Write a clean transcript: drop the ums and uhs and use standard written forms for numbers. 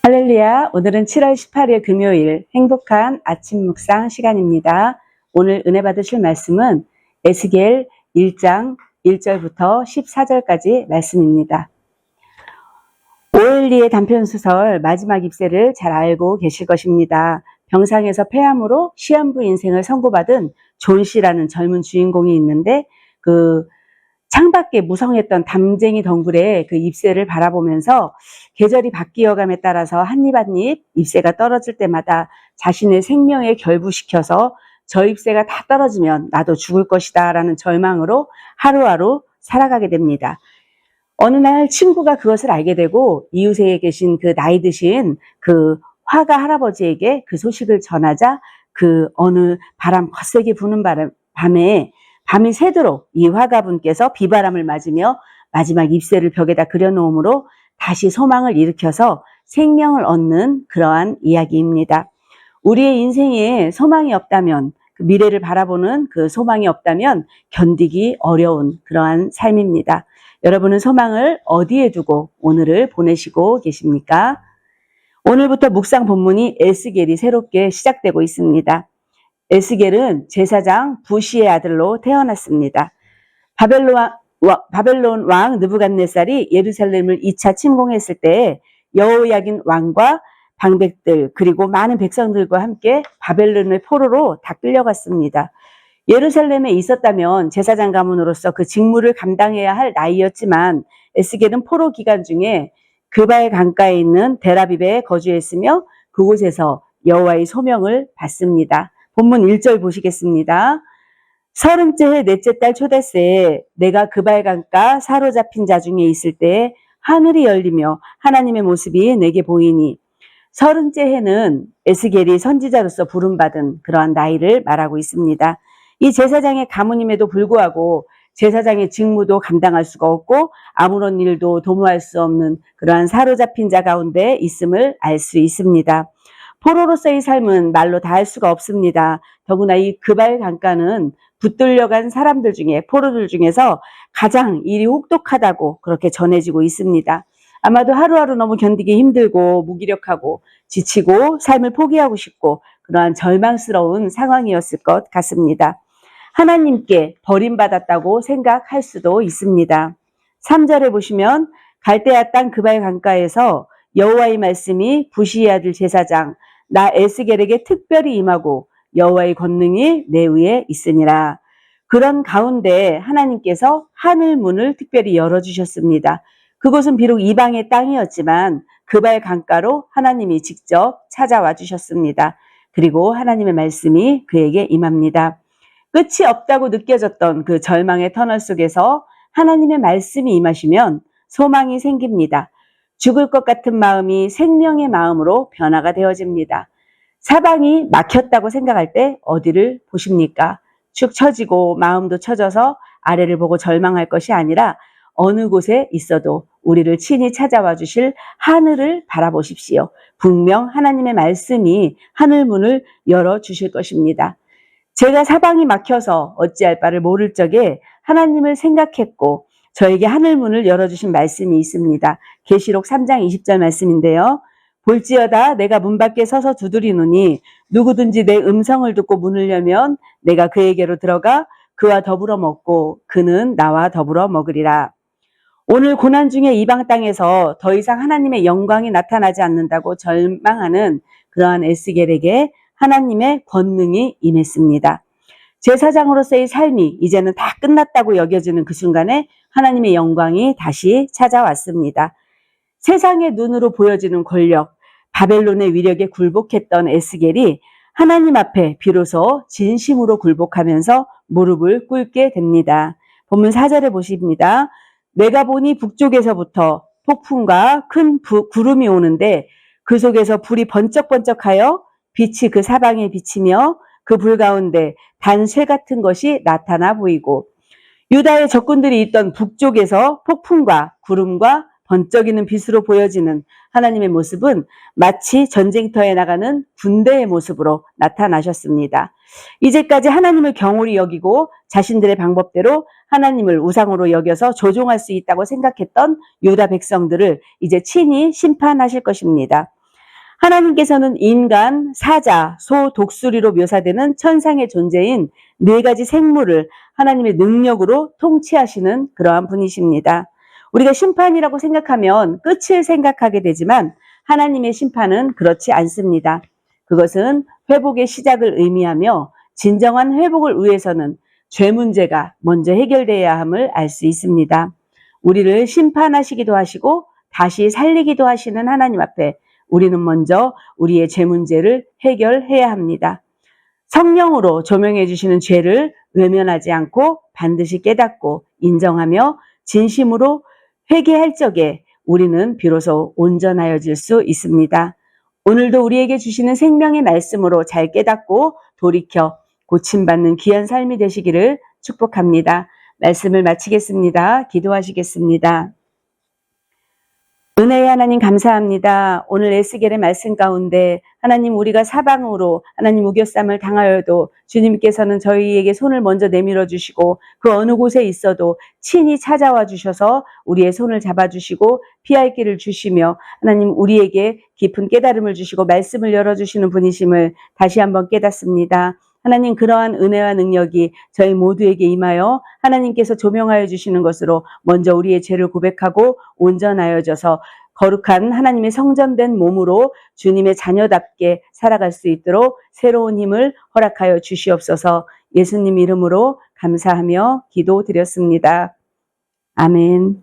할렐루야. 오늘은 7월 18일 금요일 행복한 아침 묵상 시간입니다. 오늘 은혜 받으실 말씀은 에스겔 1장 1절부터 14절까지 말씀입니다. 오엘리의 단편소설 마지막 입세를 잘 알고 계실 것입니다. 병상에서 폐암으로 시한부 인생을 선고받은 존 씨라는 젊은 주인공이 있는데 창밖에 무성했던 담쟁이 덩굴의 그 잎새를 바라보면서 계절이 바뀌어감에 따라서 한 입 한 입 잎새가 떨어질 때마다 자신의 생명에 결부시켜서 저 잎새가 다 떨어지면 나도 죽을 것이다 라는 절망으로 하루하루 살아가게 됩니다. 어느 날 친구가 그것을 알게 되고 이웃에 계신 그 나이 드신 그 화가 할아버지에게 그 소식을 전하자 어느 바람 거세게 부는 밤에 밤이 새도록 이 화가분께서 비바람을 맞으며 마지막 잎새를 벽에다 그려놓음으로 다시 소망을 일으켜서 생명을 얻는 그러한 이야기입니다. 우리의 인생에 소망이 없다면, 미래를 바라보는 그 소망이 없다면 견디기 어려운 그러한 삶입니다. 여러분은 소망을 어디에 두고 오늘을 보내시고 계십니까? 오늘부터 묵상 본문이 에스겔이 새롭게 시작되고 있습니다. 에스겔은 제사장 부시의 아들로 태어났습니다. 바벨론 왕 느부갓네살이 예루살렘을 2차 침공했을 때 여호야긴 왕과 방백들 그리고 많은 백성들과 함께 바벨론의 포로로 다 끌려갔습니다. 예루살렘에 있었다면 제사장 가문으로서 그 직무를 감당해야 할 나이였지만 에스겔은 포로 기간 중에 그바의 강가에 있는 데라비베에 거주했으며 그곳에서 여호와의 소명을 받습니다. 본문 1절 보시겠습니다. 30째 해 넷째 달 초대새에 내가 그바의 강가 사로잡힌 자 중에 있을 때에 하늘이 열리며 하나님의 모습이 내게 보이니 30째 해는 에스겔이 선지자로서 부름받은 그러한 나이를 말하고 있습니다. 이 제사장의 가문임에도 불구하고 제사장의 직무도 감당할 수가 없고 아무런 일도 도모할 수 없는 그러한 사로잡힌 자 가운데 있음을 알 수 있습니다. 포로로서의 삶은 말로 다 할 수가 없습니다. 더구나 이 그바의 강가는 붙들려간 사람들 중에 포로들 중에서 가장 일이 혹독하다고 그렇게 전해지고 있습니다. 아마도 하루하루 너무 견디기 힘들고 무기력하고 지치고 삶을 포기하고 싶고 그러한 절망스러운 상황이었을 것 같습니다. 하나님께 버림받았다고 생각할 수도 있습니다. 3절에 보시면 갈대아 땅 그바의 강가에서 여호와의 말씀이 부시의 아들 제사장 나 에스겔에게 특별히 임하고 여호와의 권능이 내 위에 있으니라. 그런 가운데 하나님께서 하늘 문을 특별히 열어주셨습니다. 그곳은 비록 이방의 땅이었지만 그바의 강가로 하나님이 직접 찾아와 주셨습니다. 그리고 하나님의 말씀이 그에게 임합니다. 끝이 없다고 느껴졌던 그 절망의 터널 속에서 하나님의 말씀이 임하시면 소망이 생깁니다. 죽을 것 같은 마음이 생명의 마음으로 변화가 되어집니다. 사방이 막혔다고 생각할 때 어디를 보십니까? 축 처지고 마음도 처져서 아래를 보고 절망할 것이 아니라 어느 곳에 있어도 우리를 친히 찾아와 주실 하늘을 바라보십시오. 분명 하나님의 말씀이 하늘 문을 열어주실 것입니다. 제가 사방이 막혀서 어찌할 바를 모를 적에 하나님을 생각했고 저에게 하늘 문을 열어주신 말씀이 있습니다. 계시록 3장 20절 말씀인데요. 볼지어다 내가 문 밖에 서서 두드리노니 누구든지 내 음성을 듣고 문을 열면 내가 그에게로 들어가 그와 더불어 먹고 그는 나와 더불어 먹으리라. 오늘 고난 중에 이방 땅에서 더 이상 하나님의 영광이 나타나지 않는다고 절망하는 그러한 에스겔에게 하나님의 권능이 임했습니다. 제사장으로서의 삶이 이제는 다 끝났다고 여겨지는 그 순간에 하나님의 영광이 다시 찾아왔습니다. 세상의 눈으로 보여지는 권력, 바벨론의 위력에 굴복했던 에스겔이 하나님 앞에 비로소 진심으로 굴복하면서 무릎을 꿇게 됩니다. 본문 4절에 보십니다. 내가 보니 북쪽에서부터 폭풍과 큰 구름이 오는데 그 속에서 불이 번쩍번쩍하여 빛이 그 사방에 비치며 그 불 가운데 단쇠 같은 것이 나타나 보이고 유다의 적군들이 있던 북쪽에서 폭풍과 구름과 번쩍이는 빛으로 보여지는 하나님의 모습은 마치 전쟁터에 나가는 군대의 모습으로 나타나셨습니다. 이제까지 하나님을 경홀히 여기고 자신들의 방법대로 하나님을 우상으로 여겨서 조종할 수 있다고 생각했던 유다 백성들을 이제 친히 심판하실 것입니다. 하나님께서는 인간, 사자, 소, 독수리로 묘사되는 천상의 존재인 네 가지 생물을 하나님의 능력으로 통치하시는 그러한 분이십니다. 우리가 심판이라고 생각하면 끝을 생각하게 되지만 하나님의 심판은 그렇지 않습니다. 그것은 회복의 시작을 의미하며 진정한 회복을 위해서는 죄 문제가 먼저 해결돼야 함을 알 수 있습니다. 우리를 심판하시기도 하시고 다시 살리기도 하시는 하나님 앞에 우리는 먼저 우리의 죄 문제를 해결해야 합니다. 성령으로 조명해 주시는 죄를 외면하지 않고 반드시 깨닫고 인정하며 진심으로 회개할 적에 우리는 비로소 온전하여질 수 있습니다. 오늘도 우리에게 주시는 생명의 말씀으로 잘 깨닫고 돌이켜 고침받는 귀한 삶이 되시기를 축복합니다. 말씀을 마치겠습니다. 기도하시겠습니다. 은혜의 하나님 감사합니다. 오늘 에스겔의 말씀 가운데 하나님 우리가 사방으로 하나님 우겨쌈을 당하여도 주님께서는 저희에게 손을 먼저 내밀어 주시고 그 어느 곳에 있어도 친히 찾아와 주셔서 우리의 손을 잡아주시고 피할 길을 주시며 하나님 우리에게 깊은 깨달음을 주시고 말씀을 열어주시는 분이심을 다시 한번 깨닫습니다. 하나님 그러한 은혜와 능력이 저희 모두에게 임하여 하나님께서 조명하여 주시는 것으로 먼저 우리의 죄를 고백하고 온전하여져서 거룩한 하나님의 성전된 몸으로 주님의 자녀답게 살아갈 수 있도록 새로운 힘을 허락하여 주시옵소서. 예수님 이름으로 감사하며 기도드렸습니다. 아멘.